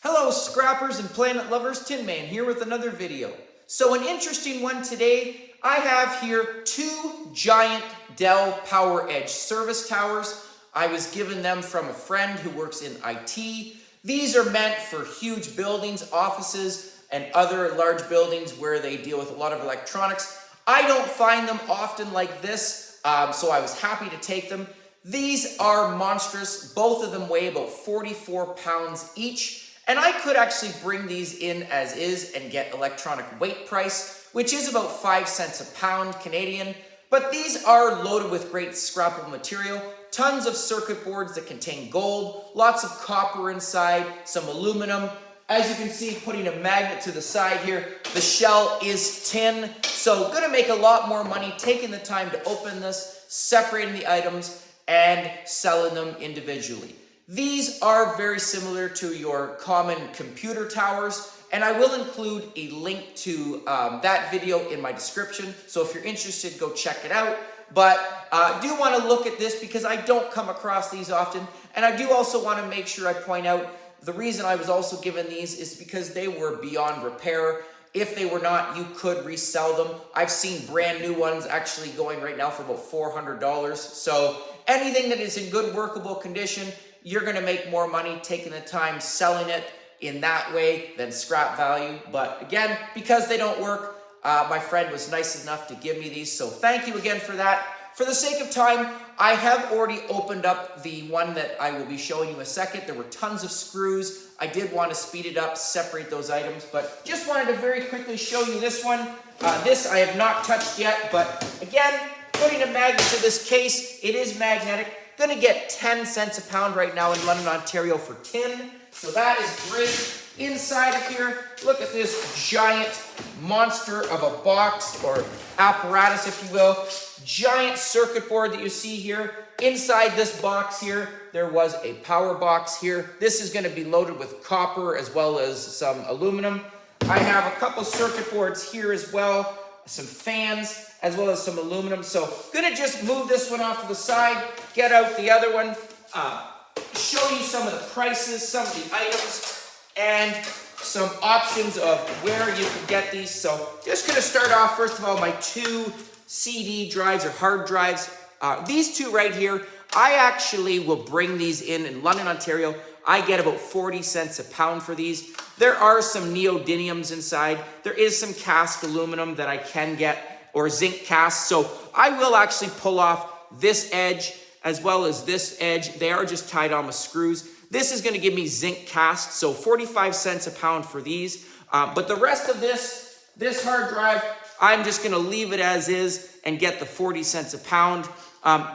Hello scrappers and planet lovers, Tin Man here with another video. So an interesting one today. I have here two giant Dell PowerEdge service towers. I was given them from a friend who works in IT. These are meant for huge buildings, offices, and other large buildings where they deal with a lot of electronics. I don't find them often like this, so I was happy to take them. These are monstrous. Both of them weigh about 44 pounds each. And I could actually bring these in as is and get electronic weight price, which is about 5 cents a pound Canadian. But these are loaded with great scrappable material, tons of circuit boards that contain gold, lots of copper inside, some aluminum. As you can see, putting a magnet to the side here, the shell is tin. So gonna make a lot more money taking the time to open this, separating the items, and selling them individually. These are very similar to your common computer towers, and I will include a link to that video in my description. So if you're interested, go check it out. But I do want to look at this because I don't come across these often. And I do also want to make sure I point out the reason I was also given these is because they were beyond repair. If they were not, you could resell them. I've seen brand new ones actually going right now for about $400. So anything that is in good workable condition, you're going to make more money taking the time selling it in that way than scrap value. But again, because they don't work, my friend was nice enough to give me these. So thank you again for that. For the sake of time, I have already opened up the one that I will be showing you in a second. There were tons of screws. I did want to speed it up, separate those items, but just wanted to very quickly show you this one. This I have not touched yet, but again, putting a magnet to this case, it is magnetic. Gonna get 10 cents a pound right now in London, Ontario for tin. So that is great. Inside of here, look at this giant monster of a box or apparatus, if you will. Giant circuit board that you see here. Inside this box here, there was a power box here. This is gonna be loaded with copper as well as some aluminum. I have a couple circuit boards here as well, some fans, as well as some aluminum. So gonna just move this one off to the side, get out the other one, show you some of the prices, some of the items, and some options of where you can get these. So just gonna start off, first of all, my two CD drives or hard drives. These two right here, I actually will bring these in London, Ontario. I get about 40 cents a pound for these. There are some neodymiums inside. There is some cast aluminum that I can get, or zinc cast. So I will actually pull off this edge as well as this edge. They are just tied on with screws. This is gonna give me zinc cast, so 45 cents a pound for these. But the rest of this hard drive, I'm just gonna leave it as is and get the 40 cents a pound.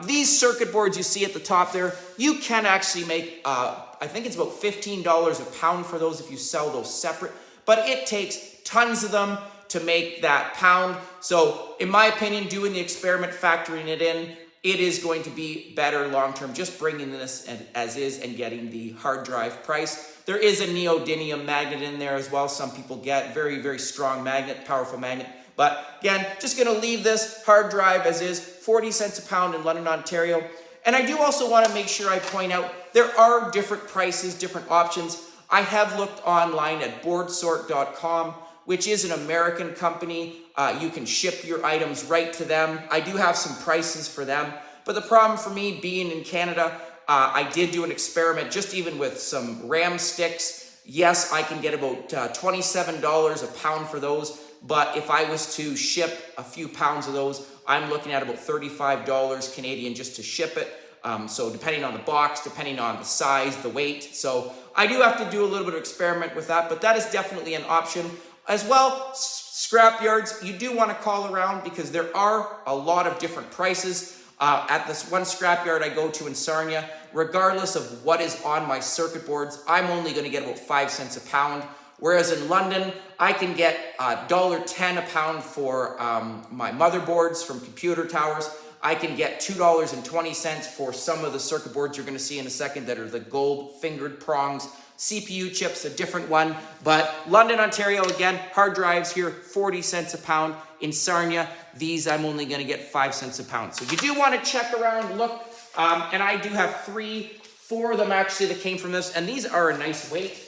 These circuit boards you see at the top there, you can actually make, I think it's about $15 a pound for those if you sell those separate, but it takes tons of them to make that pound. So in my opinion, doing the experiment, factoring it in, it is going to be better long-term, just bringing this as is and getting the hard drive price. There is a neodymium magnet in there as well. Some people get very, very strong magnet, powerful magnet. But again, just gonna leave this hard drive as is, 40 cents a pound in London, Ontario. And I do also wanna make sure I point out, there are different prices, different options. I have looked online at boardsort.com, which is an American company. You can ship your items right to them. I do have some prices for them. But the problem for me being in Canada, I did do an experiment just even with some RAM sticks. Yes, I can get about $27 a pound for those. But if I was to ship a few pounds of those, I'm looking at about $35 Canadian just to ship it. So depending on the box, depending on the size, the weight. So I do have to do a little bit of experiment with that, but that is definitely an option. As well, scrap yards, you do want to call around because there are a lot of different prices. At this one scrap yard I go to in Sarnia, regardless of what is on my circuit boards, I'm only going to get about 5 cents a pound. Whereas in London, I can get $1.10 a pound for my motherboards from computer towers. I can get $2.20 for some of the circuit boards you're going to see in a second that are the gold fingered prongs. CPU chips, a different one. But London, Ontario, again, hard drives here, 40 cents a pound. In Sarnia, these I'm only going to get 5 cents a pound. So you do want to check around, look. And I do have 4 of them actually that came from this. And these are a nice weight.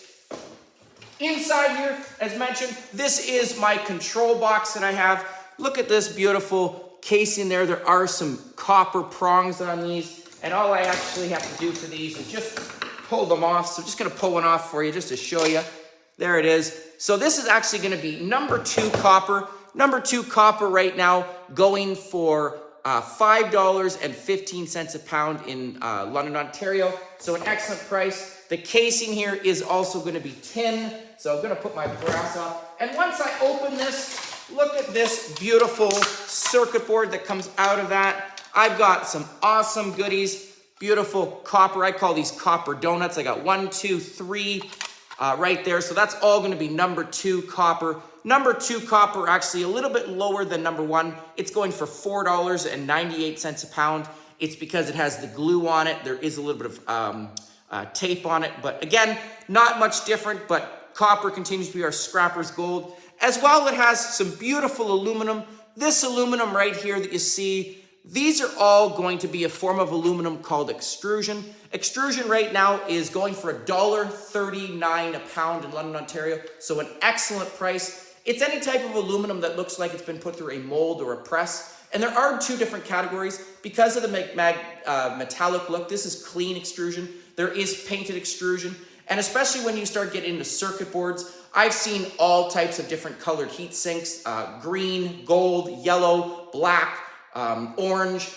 Inside here, as mentioned, this is my control box that I have. Look at this beautiful casing there. There are some copper prongs on these, and all I actually have to do for these is just pull them off. So I'm just gonna pull one off for you just to show you. There it is. So this is actually gonna be number 2 copper. Number 2 copper right now going for $5.15 a pound in London, Ontario. So an excellent price. The casing here is also going to be tin. So I'm going to put my brass off. And once I open this, look at this beautiful circuit board that comes out of that. I've got some awesome goodies. Beautiful copper. I call these copper donuts. I got 1, 2, 3 right there. So that's all going to be number 2 copper. Number 2 copper actually a little bit lower than number 1. It's going for $4.98 a pound. It's because it has the glue on it. There is a little bit of tape on it, but again, not much different, but copper continues to be our scrapper's gold. As well, it has some beautiful aluminum. This aluminum right here that you see, these are all going to be a form of aluminum called extrusion. Extrusion right now is going for $1.39 a pound in London, Ontario, so an excellent price. It's any type of aluminum that looks like it's been put through a mold or a press. And there are 2 different categories. Because of the metallic look, this is clean extrusion. There is painted extrusion. And especially when you start getting into circuit boards, I've seen all types of different colored heat sinks, green, gold, yellow, black, orange.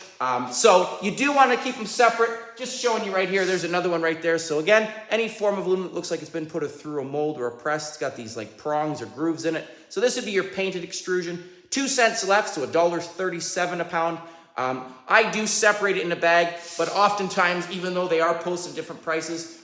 So you do want to keep them separate. Just showing you right here, there's another one right there. So again, any form of aluminum that looks like it's been put through a mold or a press, it's got these like prongs or grooves in it. So this would be your painted extrusion. 2 cents left, so $1.37 a pound. I do separate it in a bag, but oftentimes, even though they are posted different prices,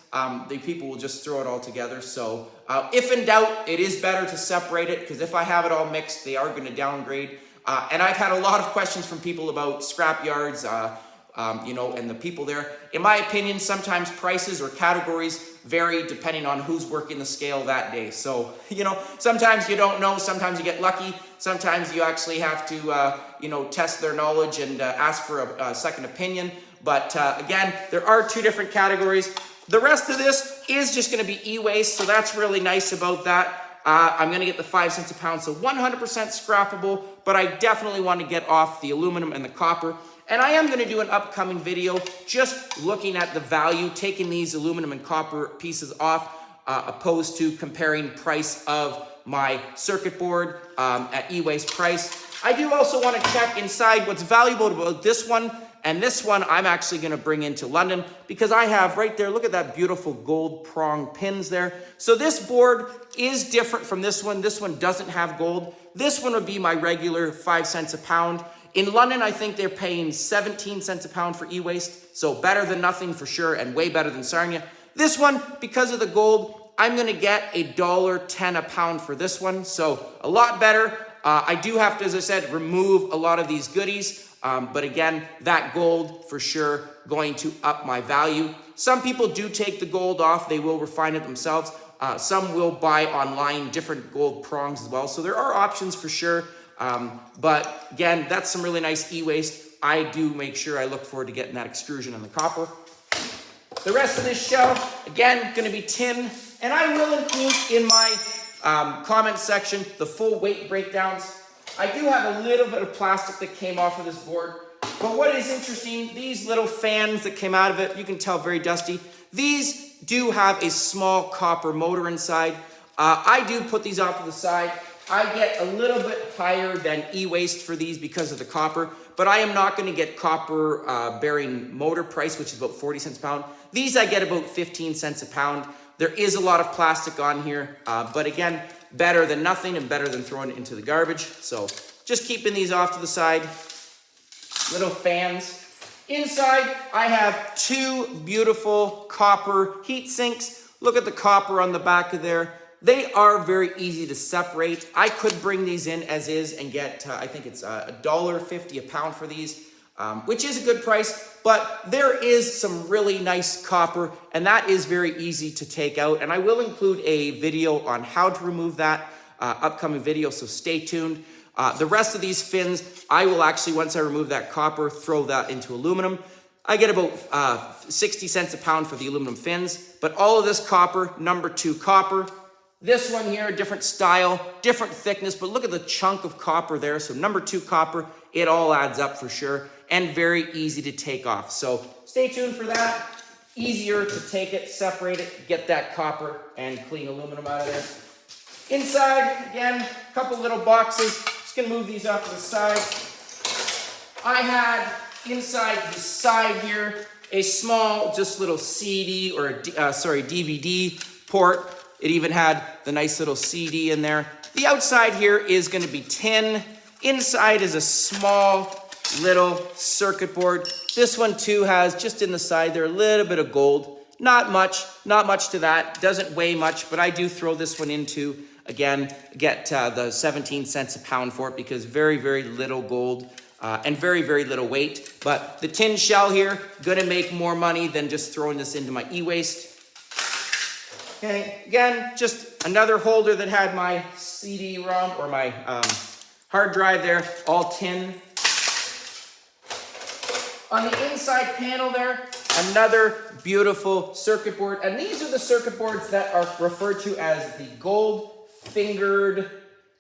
the people will just throw it all together. So if in doubt, it is better to separate it, because if I have it all mixed, they are going to downgrade. And I've had a lot of questions from people about scrap yards, you know, and the people there. In my opinion, sometimes prices or categories vary depending on who's working the scale that day. So, you know, sometimes you don't know, sometimes you get lucky, sometimes you actually have to, you know, test their knowledge and ask for a second opinion. But again, there are 2 different categories. The rest of this is just going to be e-waste, so that's really nice about that. I'm going to get the 5 cents a pound, so 100% scrappable, but I definitely want to get off the aluminum and the copper. And I am going to do an upcoming video just looking at the value, taking these aluminum and copper pieces off, opposed to comparing price of my circuit board at e-waste price. I do also want to check inside what's valuable about this one. And this one I'm actually going to bring into London, because I have right there, look at that beautiful gold prong pins there. So this board is different from this one. This one doesn't have gold. This one would be my regular 5 cents a pound. In London, I think they're paying 17 cents a pound for e-waste. So better than nothing for sure, and way better than Sarnia. This one, because of the gold, I'm going to get $1.10 a pound for this one. So a lot better. I do have to, as I said, remove a lot of these goodies. But again, that gold for sure going to up my value. Some people do take the gold off. They will refine it themselves. Some will buy online different gold prongs as well. So there are options for sure. But again, that's some really nice e-waste. I do make sure I look forward to getting that extrusion on the copper. The rest of this shelf, again, going to be tin. And I will include in my comment section the full weight breakdowns. I do have a little bit of plastic that came off of this board. But what is interesting, these little fans that came out of it, you can tell very dusty. These do have a small copper motor inside. I do put these off to the side. I get a little bit higher than e-waste for these because of the copper, but I am not going to get copper bearing motor price, which is about 40 cents a pound. These I get about 15 cents a pound. There is a lot of plastic on here, but again, better than nothing and better than throwing it into the garbage. So just keeping these off to the side. Little fans. Inside, I have 2 beautiful copper heat sinks. Look at the copper on the back of there. They are very easy to separate. I could bring these in as is and get, I think it's $1.50 a pound for these, which is a good price, but there is some really nice copper, and that is very easy to take out. And I will include a video on how to remove that, upcoming video, so stay tuned. The rest of these fins, I will actually, once I remove that copper, throw that into aluminum. I get about 60 cents a pound for the aluminum fins, but all of this copper, number 2 copper, This one here, different style, different thickness, but look at the chunk of copper there. So number 2 copper, it all adds up for sure, and very easy to take off. So stay tuned for that. Easier to take it, separate it, get that copper and clean aluminum out of there. Inside, again, a couple little boxes. Just gonna move these off to the side. I had inside the side here a small, just little CD or DVD port. It even had the nice little CD in there. The outside here is going to be tin. Inside is a small little circuit board. This one too has just in the side there a little bit of gold. Not much to that. Doesn't weigh much, but I do throw this one into, again, get the 17 cents a pound for it because very, very little gold. And very, very little weight. But the tin shell here, gonna make more money than just throwing this into my e-waste. Okay, again, just another holder that had my CD-ROM or my hard drive there, all tin. On the inside panel there, another beautiful circuit board. And these are the circuit boards that are referred to as the gold-fingered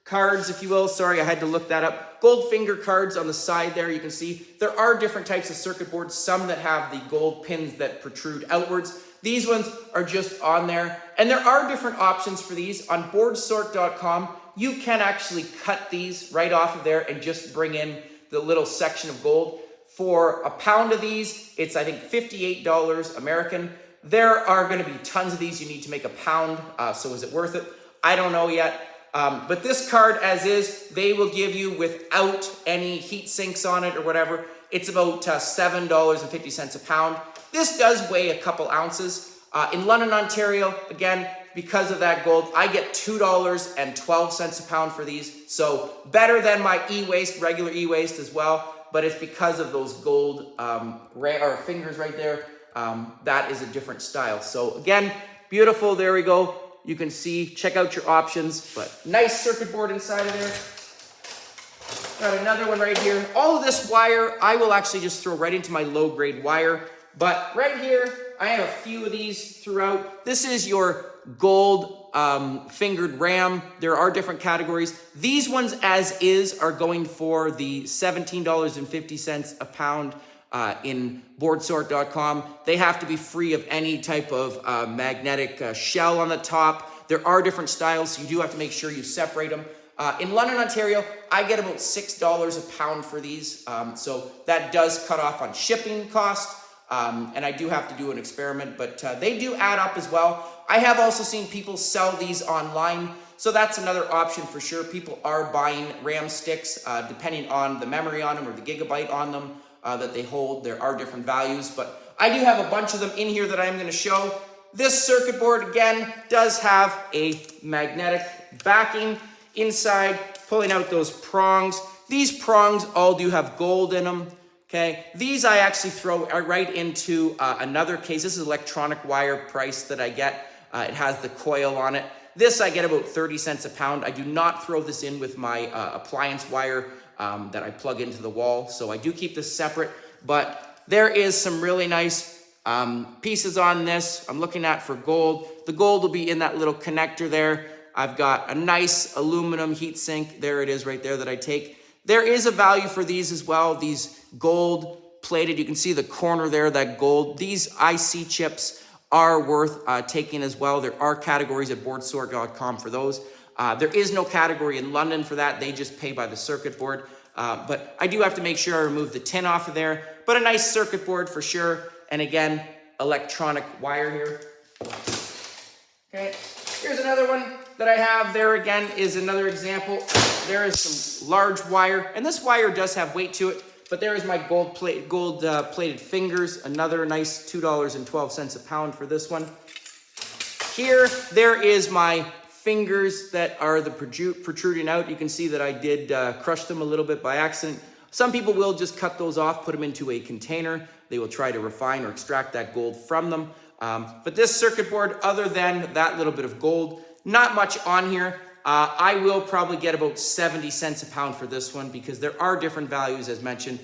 cards, if you will. Sorry, I had to look that up. Gold finger cards on the side there, you can see. There are different types of circuit boards, some that have the gold pins that protrude outwards. These ones are just on there. And there are different options for these. On boardsort.com, you can actually cut these right off of there and just bring in the little section of gold. For a pound of these, it's I think $58 American. There are gonna be tons of these. You need to make a pound, so is it worth it? I don't know yet. But this card as is, they will give you without any heat sinks on it or whatever. It's about $7.50 a pound. This does weigh a couple ounces. In London, Ontario, again, because of that gold, I get $2.12 a pound for these. So better than my e-waste, regular e-waste as well. But it's because of those gold fingers right there. That is a different style. So again, beautiful, there we go. You can see, check out your options, but nice circuit board inside of there. Got another one right here. All of this wire, I will actually just throw right into my low grade wire. But right here, I have a few of these throughout. This is your gold fingered RAM. There are different categories. These ones as is are going for the $17.50 a pound in boardsort.com. They have to be free of any type of magnetic shell on the top. There are different styles, so you do have to make sure you separate them. In London, Ontario, I get about $6 a pound for these. So that does cut off on shipping cost. And I do have to do an experiment, but they do add up as well. I have also seen people sell these online. So that's another option for sure. People are buying RAM sticks, depending on the memory on them or the gigabyte on them that they hold. There are different values, but I do have a bunch of them in here that I'm going to show. This circuit board, again, does have a magnetic backing inside, pulling out those prongs. These prongs all do have gold in them. Okay, these I actually throw right into another case. This is electronic wire price that I get. It has the coil on it. This I get about 30 cents a pound. I do not throw this in with my appliance wire that I plug into the wall. So I do keep this separate, but there is some really nice pieces on this. I'm looking at for gold. The gold will be in that little connector there. I've got a nice aluminum heat sink. There it is right there that I take. There is a value for these as well. These gold plated, you can see the corner there, that gold. These IC chips are worth taking as well. There are categories at boardsort.com for those. There is no category in London for that. They just pay by the circuit board. But I do have to make sure I remove the tin off of there. But a nice circuit board for sure. And again, electronic wire here. Okay, here's another one that I have. There again is another example. There is some large wire, and this wire does have weight to it, but there is my gold plated fingers. Another nice $2.12 a pound for this one. Here, there is my fingers that are the protruding out. You can see that I did crush them a little bit by accident. Some people will just cut those off, put them into a container. They will try to refine or extract that gold from them. But this circuit board, other than that little bit of gold, not much on here. I will probably get about 70 cents a pound for this one because there are different values as mentioned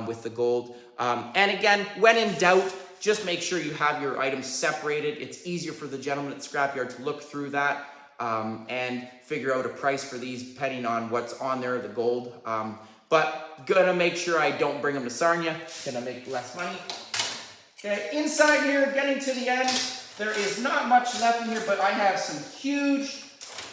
with the gold. And again, when in doubt, just make sure you have your items separated. It's easier for the gentleman at the scrapyard to look through that. and figure out a price for these depending on what's on there, the gold. But gonna make sure I don't bring them to Sarnia, gonna make less money. Okay, inside here, getting to the end, there is not much left in here, but I have some huge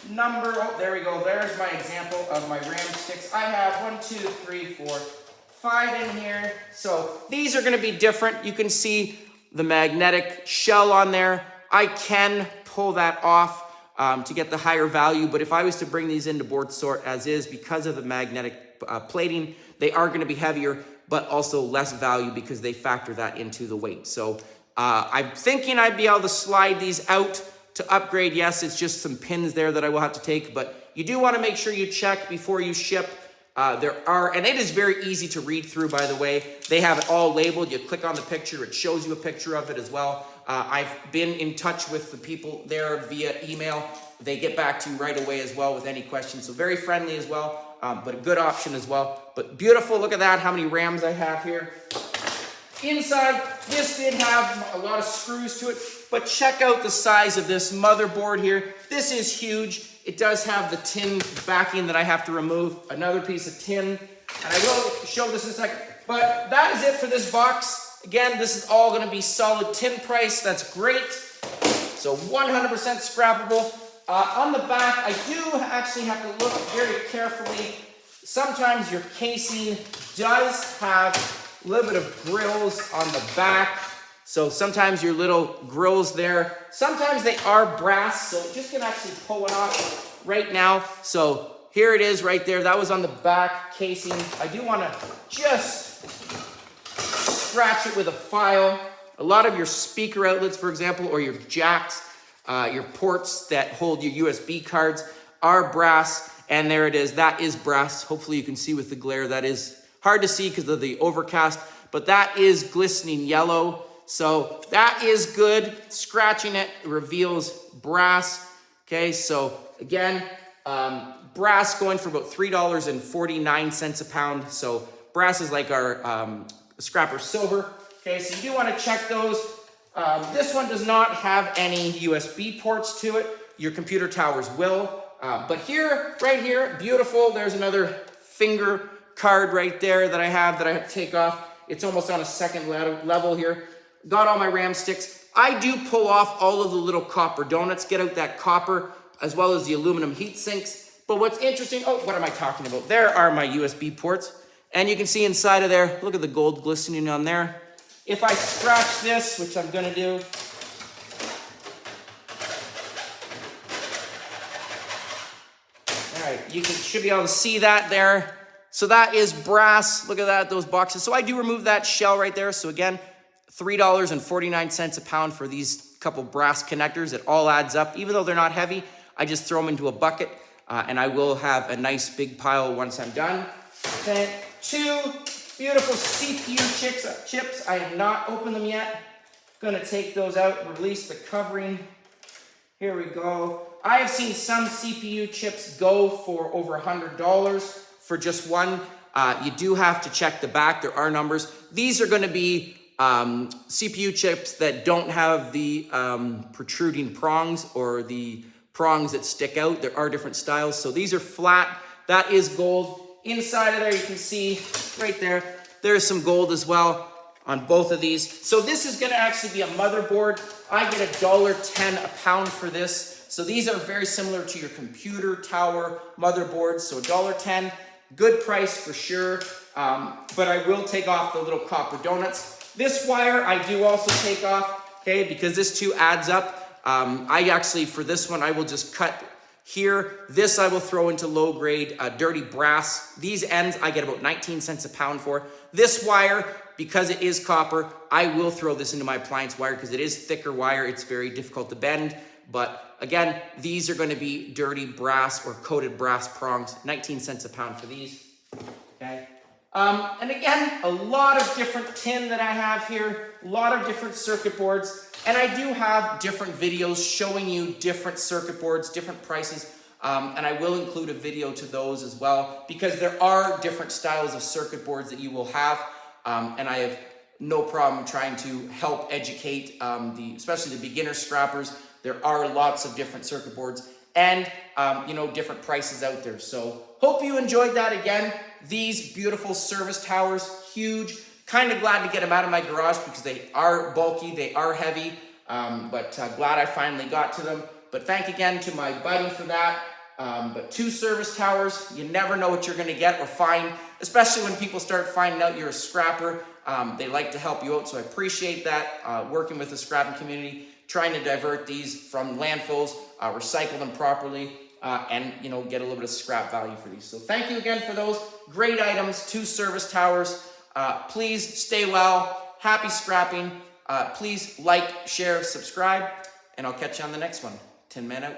number. Oh, there we go. There's my example of my ram sticks. I have 1, 2, 3, 4, 5 in here. So these are going to be different. You can see the magnetic shell on there. I can pull that off to get the higher value, but if I was to bring these into board sort as is, because of the magnetic plating, they are going to be heavier, but also less value because they factor that into the weight. So I'm thinking I'd be able to slide these out to upgrade. Yes, it's just some pins there that I will have to take, but you do want to make sure you check before you ship. And it is very easy to read through, by the way. They have it all labeled. You click on the picture, it shows you a picture of it as well. I've been in touch with the people there via email. They get back to you right away as well with any questions. So very friendly as well, but a good option as well. But beautiful, look at that, how many rams I have here. Inside, this did have a lot of screws to it, but check out the size of this motherboard here. This is huge. It does have the tin backing that I have to remove, another piece of tin, and I will show this in a second. But that is it for this box. Again, this is all gonna be solid tin price. That's great. So 100% scrappable. On the back, I do actually have to look very carefully. Sometimes your casing does have a little bit of grills on the back. So sometimes your little grills there, sometimes they are brass, so just gonna actually pull it off right now. So here it is right there. That was on the back casing. I do wanna just scratch it with a file. A lot of your speaker outlets, for example, or your jacks, your ports that hold your USB cards are brass, and there it is. That is brass. Hopefully you can see with the glare. That is hard to see because of the overcast, but that is glistening yellow. So that is good. Scratching it reveals brass. Okay, so again, brass going for about $3.49 a pound. So brass is like our scrapper silver. Okay, so you do want to check those. This one does not have any USB ports to it. Your computer towers will. But here, right here, beautiful. There's another finger card right there that I have to take off. It's almost on a second level here. Got all my RAM sticks. I do pull off all of the little copper donuts, get out that copper, as well as the aluminum heat sinks. But what's interesting, oh, what am I talking about? There are my USB ports. And you can see inside of there, look at the gold glistening on there. If I scratch this, which I'm gonna do, all right, you should be able to see that there. So that is brass. Look at that, those boxes. So I do remove that shell right there. So again, $3.49 a pound for these couple brass connectors. It all adds up. Even though they're not heavy, I just throw them into a bucket and I will have a nice big pile once I'm done. Then 2 beautiful CPU chips. I have not opened them yet. Gonna take those out, release the covering. Here we go. I have seen some CPU chips go for over $100 for just one. You do have to check the back. There are numbers. These are gonna be CPU chips that don't have the protruding prongs or the prongs that stick out. There are different styles. So these are flat. That is gold. Inside of there, you can see right there, there's some gold as well on both of these. So this is gonna actually be a motherboard. I get $1.10 a pound for this. So these are very similar to your computer tower motherboards. So $1.10, good price for sure. But I will take off the little copper donuts. This wire I do also take off, okay, because this too adds up. I actually, for this one, I will just cut here. This I will throw into low grade dirty brass. These ends I get about 19 cents a pound for. This wire, because it is copper, I will throw this into my appliance wire because it is thicker wire. It's very difficult to bend. But again, these are going to be dirty brass or coated brass prongs. 19 cents a pound for these, okay? And again, a lot of different tin that I have here, a lot of different circuit boards, and I do have different videos showing you different circuit boards, different prices, and I will include a video to those as well, because there are different styles of circuit boards that you will have, and I have no problem trying to help educate especially the beginner scrappers. There are lots of different circuit boards, and different prices out there. So hope you enjoyed that. Again, these beautiful service towers, huge. Kind of glad to get them out of my garage because they are bulky, they are heavy, but glad I finally got to them. But thank again to my buddy for that. But 2 service towers, you never know what you're going to get or find, especially when people start finding out you're a scrapper. They like to help you out, so I appreciate that, working with the scrapping community, trying to divert these from landfills, recycle them properly, and get a little bit of scrap value for these. So thank you again for those great items, 2 service towers. Please stay well, happy scrapping. Please like, share, subscribe, and I'll catch you on the next one. Tin Man out.